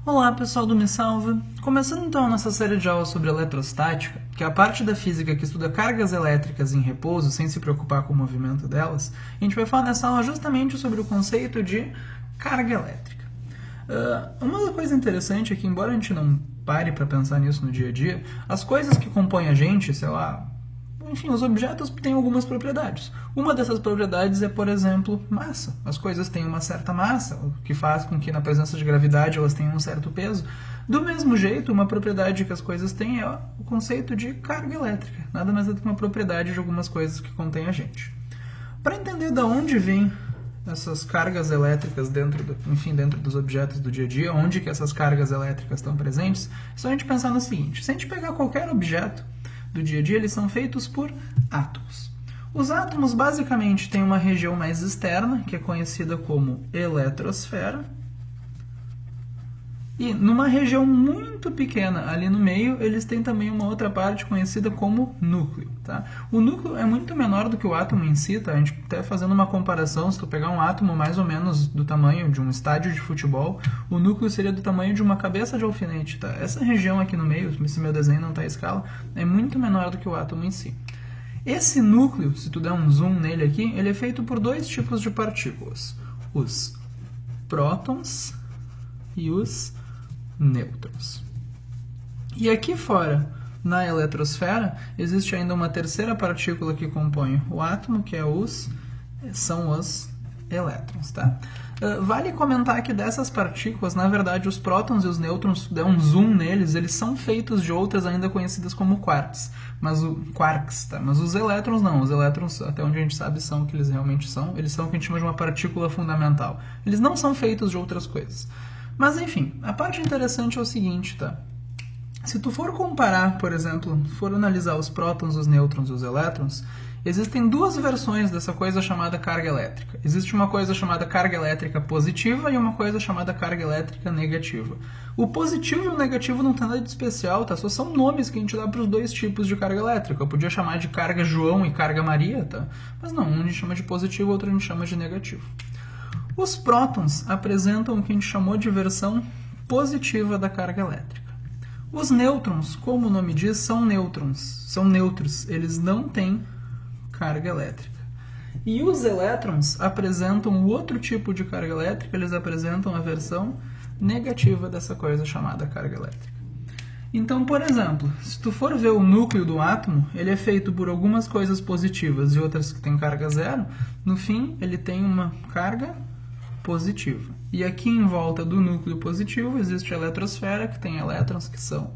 Olá pessoal do Me Salva! Começando então a nossa série de aulas sobre eletrostática, que é a parte da física que estuda cargas elétricas em repouso sem se preocupar com o movimento delas, a gente vai falar nessa aula justamente sobre o conceito de carga elétrica. Uma coisa interessante é que, embora a gente não pare para pensar nisso no dia a dia, as coisas que compõem a gente, sei lá, enfim, os objetos têm algumas propriedades. Uma dessas propriedades é, por exemplo, massa. As coisas têm uma certa massa, o que faz com que, na presença de gravidade, elas tenham um certo peso. Do mesmo jeito, uma propriedade que as coisas têm é o conceito de carga elétrica. Nada mais é do que uma propriedade de algumas coisas que contém a gente. Para entender de onde vêm essas cargas elétricas dentro dos objetos do dia a dia, onde que essas cargas elétricas estão presentes, é só a gente pensar no seguinte: se a gente pegar qualquer objeto do dia a dia, eles são feitos por átomos. Os átomos basicamente têm uma região mais externa, que é conhecida como eletrosfera, e numa região muito pequena ali no meio, eles têm também uma outra parte conhecida como núcleo. Tá? O núcleo é muito menor do que o átomo em si, tá? A gente está fazendo uma comparação. Se tu pegar um átomo mais ou menos do tamanho de um estádio de futebol, o núcleo seria do tamanho de uma cabeça de alfinete. Tá? Essa região aqui no meio, se meu desenho não está à escala, é muito menor do que o átomo em si. Esse núcleo, se tu der um zoom nele aqui, ele é feito por dois tipos de partículas: os prótons e os nêutrons. E aqui fora, na eletrosfera, existe ainda uma terceira partícula que compõe o átomo, que são os elétrons. Tá? Vale comentar que dessas partículas, na verdade, os prótons e os nêutrons, se der um zoom neles, eles são feitos de outras ainda conhecidas como quarks. Quarks, tá? Mas os elétrons não. Os elétrons, até onde a gente sabe, são o que eles realmente são. Eles são o que a gente chama de uma partícula fundamental. Eles não são feitos de outras coisas. Mas, enfim, a parte interessante é o seguinte, tá? Se tu for comparar, por exemplo, for analisar os prótons, os nêutrons e os elétrons, existem duas versões dessa coisa chamada carga elétrica. Existe uma coisa chamada carga elétrica positiva e uma coisa chamada carga elétrica negativa. O positivo e o negativo não tem nada de especial, tá? Só são nomes que a gente dá para os dois tipos de carga elétrica. Eu podia chamar de carga João e carga Maria, tá? Mas não, um a gente chama de positivo, outro a gente chama de negativo. Os prótons apresentam o que a gente chamou de versão positiva da carga elétrica. Os nêutrons, como o nome diz, são neutros, eles não têm carga elétrica. E os elétrons apresentam outro tipo de carga elétrica, eles apresentam a versão negativa dessa coisa chamada carga elétrica. Então, por exemplo, se tu for ver o núcleo do átomo, ele é feito por algumas coisas positivas e outras que têm carga zero. No fim, ele tem uma carga positiva. E aqui em volta do núcleo positivo existe a eletrosfera, que tem elétrons que são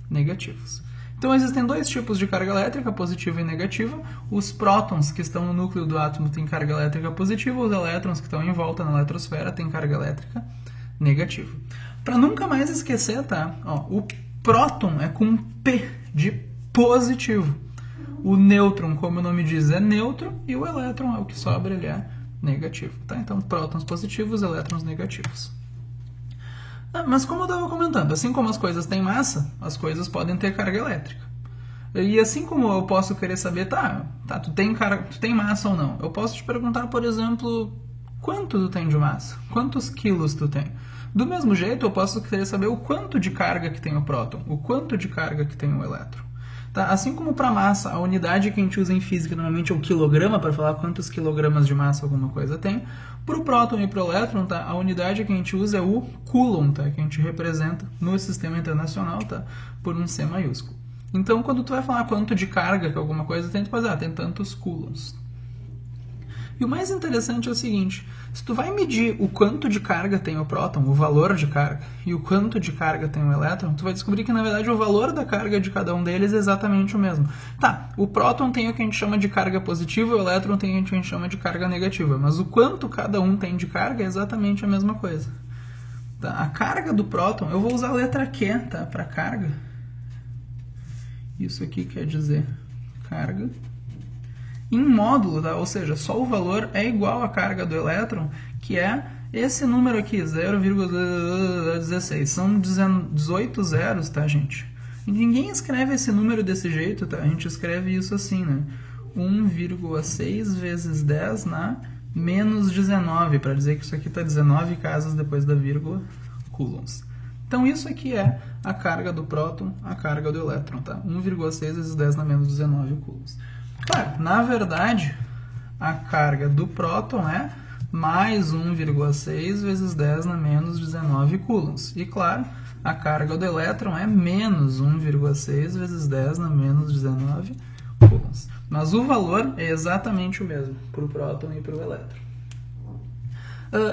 negativos. Então existem dois tipos de carga elétrica, positiva e negativa. Os prótons que estão no núcleo do átomo têm carga elétrica positiva, os elétrons que estão em volta na eletrosfera têm carga elétrica negativa. Para nunca mais esquecer, tá? O próton é com P de positivo. O nêutron, como o nome diz, é neutro, e o elétron é o que sobra, ele é negativo. Tá? Então, prótons positivos, elétrons negativos. Mas como eu estava comentando, assim como as coisas têm massa, as coisas podem ter carga elétrica. E assim como eu posso querer saber, tu tem massa ou não? Eu posso te perguntar, por exemplo, quanto tu tem de massa? Quantos quilos tu tem? Do mesmo jeito, eu posso querer saber o quanto de carga que tem o próton, o quanto de carga que tem o elétron. Tá? Assim como para massa, a unidade que a gente usa em física normalmente é o quilograma, para falar quantos quilogramas de massa alguma coisa tem. Para o próton e para o elétron, tá? A unidade que a gente usa é o coulomb, tá? Que a gente representa no sistema internacional, tá? Por um C maiúsculo. Então, quando tu vai falar quanto de carga que alguma coisa tem, tu pode dizer, tem tantos coulombs. E o mais interessante é o seguinte: se tu vai medir o quanto de carga tem o próton, o valor de carga, e o quanto de carga tem o elétron, tu vai descobrir que, na verdade, o valor da carga de cada um deles é exatamente o mesmo. Tá, o próton tem o que a gente chama de carga positiva, o elétron tem o que a gente chama de carga negativa, mas o quanto cada um tem de carga é exatamente a mesma coisa. Tá? A carga do próton, eu vou usar a letra Q, tá, para carga. Isso aqui quer dizer carga em módulo, tá? Ou seja, só o valor é igual à carga do elétron, que é esse número aqui, 0,16. São 18 zeros, tá, gente? E ninguém escreve esse número desse jeito, tá? A gente escreve isso assim, né? 1,6 vezes 10 na menos 19, para dizer que isso aqui está 19 casas depois da vírgula coulombs. Então isso aqui é a carga do próton, a carga do elétron, tá? 1,6 vezes 10 na menos 19 coulombs. Claro, na verdade, a carga do próton é mais 1,6 vezes 10 na menos 19 coulombs. E claro, a carga do elétron é menos 1,6 vezes 10 na menos 19 coulombs. Mas o valor é exatamente o mesmo para o próton e para o elétron.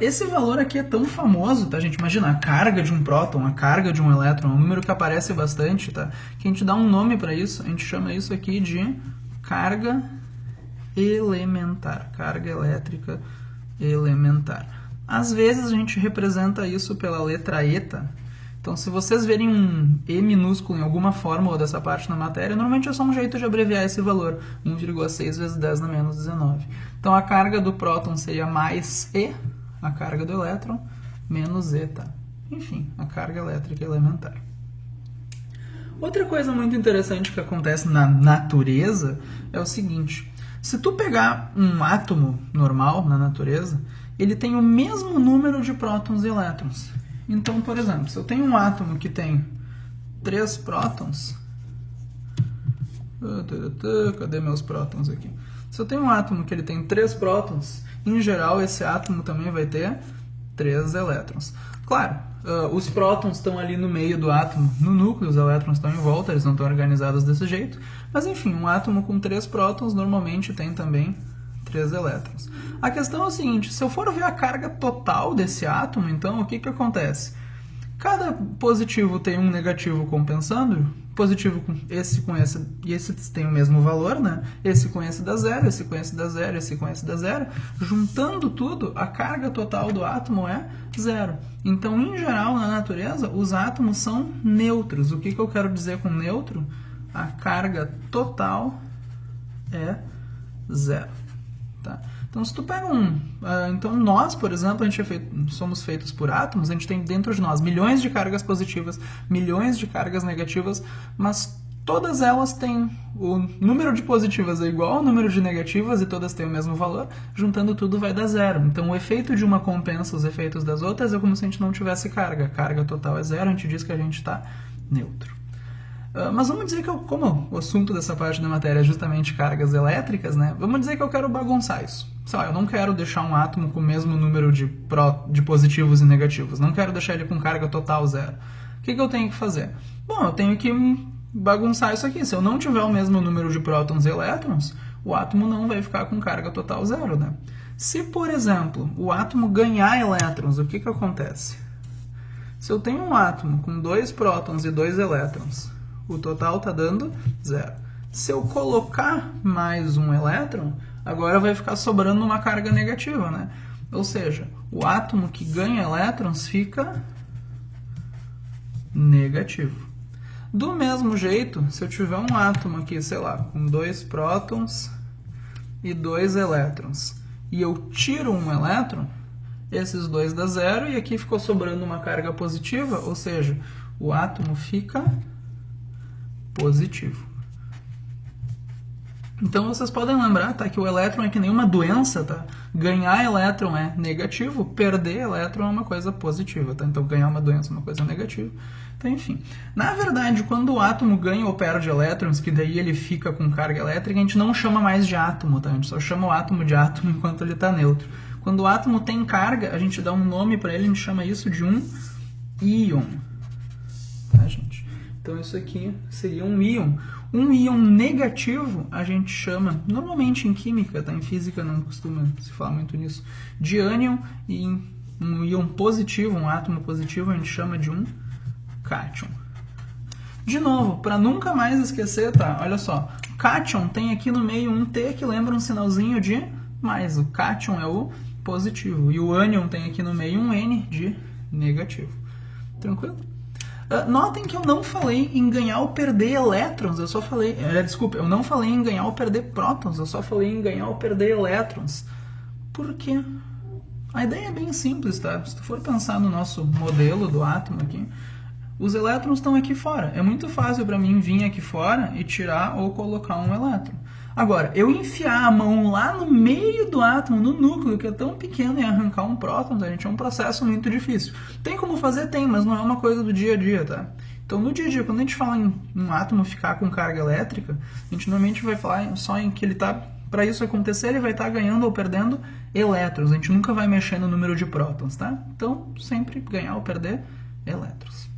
Esse valor aqui é tão famoso, tá, gente? Imagina, a carga de um próton, a carga de um elétron, é um número que aparece bastante, tá? Que a gente dá um nome para isso, a gente chama isso aqui de carga elementar, carga elétrica elementar. Às vezes a gente representa isso pela letra eta. Então, se vocês verem um E minúsculo em alguma fórmula dessa parte na matéria, normalmente é só um jeito de abreviar esse valor, 1,6 vezes 10 na menos 19. Então, a carga do próton seria mais E, a carga do elétron, menos eta. Enfim, a carga elétrica elementar. Outra coisa muito interessante que acontece na natureza é o seguinte: se tu pegar um átomo normal na natureza, ele tem o mesmo número de prótons e elétrons. Então, por exemplo, se eu tenho um átomo que tem 3 prótons... Cadê meus prótons aqui? Se eu tenho um átomo que ele tem 3 prótons, em geral esse átomo também vai ter 3 elétrons. Claro, os prótons estão ali no meio do átomo, no núcleo, os elétrons estão em volta, eles não estão organizados desse jeito. Mas enfim, um átomo com 3 prótons normalmente tem também 3 elétrons. A questão é o seguinte: se eu for ver a carga total desse átomo, então o que acontece? Cada positivo tem um negativo compensando, positivo com esse e esse tem o mesmo valor, né? Esse com esse dá zero, esse com esse dá zero, esse com esse dá zero. Juntando tudo, a carga total do átomo é zero. Então, em geral, na natureza, os átomos são neutros. O que eu quero dizer com neutro? A carga total é zero. Tá? Então, se tu pega então, nós, por exemplo, somos feitos por átomos, a gente tem dentro de nós milhões de cargas positivas, milhões de cargas negativas, mas todas elas têm... O número de positivas é igual ao número de negativas e todas têm o mesmo valor. Juntando tudo vai dar zero. Então, o efeito de uma compensa os efeitos das outras é como se a gente não tivesse carga. A carga total é zero, a gente diz que a gente está neutro. Mas vamos dizer que como o assunto dessa parte da matéria é justamente cargas elétricas, né? Vamos dizer que eu quero bagunçar isso. Sei lá, eu não quero deixar um átomo com o mesmo número de positivos e negativos. Não quero deixar ele com carga total zero. O que eu tenho que fazer? Bom, eu tenho que bagunçar isso aqui. Se eu não tiver o mesmo número de prótons e elétrons, o átomo não vai ficar com carga total zero, né? Se, por exemplo, o átomo ganhar elétrons, o que acontece? Se eu tenho um átomo com 2 prótons e 2 elétrons, o total está dando zero. Se eu colocar mais um elétron, agora vai ficar sobrando uma carga negativa, né? Ou seja, o átomo que ganha elétrons fica negativo. Do mesmo jeito, se eu tiver um átomo aqui, sei lá, com 2 prótons e 2 elétrons, e eu tiro um elétron, esses 2 dá zero e aqui ficou sobrando uma carga positiva, ou seja, o átomo fica positivo. Então vocês podem lembrar, tá, que o elétron é que nem uma doença, tá? Ganhar elétron é negativo, perder elétron é uma coisa positiva, tá? Então ganhar uma doença é uma coisa negativa. Então, enfim, na verdade, quando o átomo ganha ou perde elétrons, que daí ele fica com carga elétrica, a gente não chama mais de átomo, tá? A gente só chama o átomo de átomo enquanto ele está neutro. Quando o átomo tem carga, a gente dá um nome para ele, a gente chama isso de um íon. Tá, gente? Então isso aqui seria um íon. Um íon negativo a gente chama, normalmente em química, tá? Em física não costuma se falar muito nisso, de ânion, e um íon positivo, um átomo positivo, a gente chama de um cátion. De novo, para nunca mais esquecer, tá? Olha só, cátion tem aqui no meio um T que lembra um sinalzinho de mais. O cátion é o positivo e o ânion tem aqui no meio um N de negativo. Tranquilo? Notem que eu não falei em ganhar ou perder elétrons, eu só falei... desculpa, eu não falei em ganhar ou perder prótons, eu só falei em ganhar ou perder elétrons. Por quê? A ideia é bem simples, tá? Se tu for pensar no nosso modelo do átomo aqui, os elétrons estão aqui fora. É muito fácil para mim vir aqui fora e tirar ou colocar um elétron. Agora, eu enfiar a mão lá no meio do átomo, no núcleo, que é tão pequeno, e arrancar um próton, tá, gente, é um processo muito difícil. Tem como fazer? Tem, mas não é uma coisa do dia a dia, tá? Então, no dia a dia, quando a gente fala em um átomo ficar com carga elétrica, a gente normalmente vai falar só em que ele está, para isso acontecer, ele vai estar ganhando ou perdendo elétrons. A gente nunca vai mexer no número de prótons, tá? Então, sempre ganhar ou perder elétrons.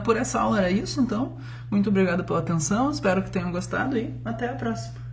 Por essa aula era isso, então. Muito obrigado pela atenção, espero que tenham gostado e até a próxima.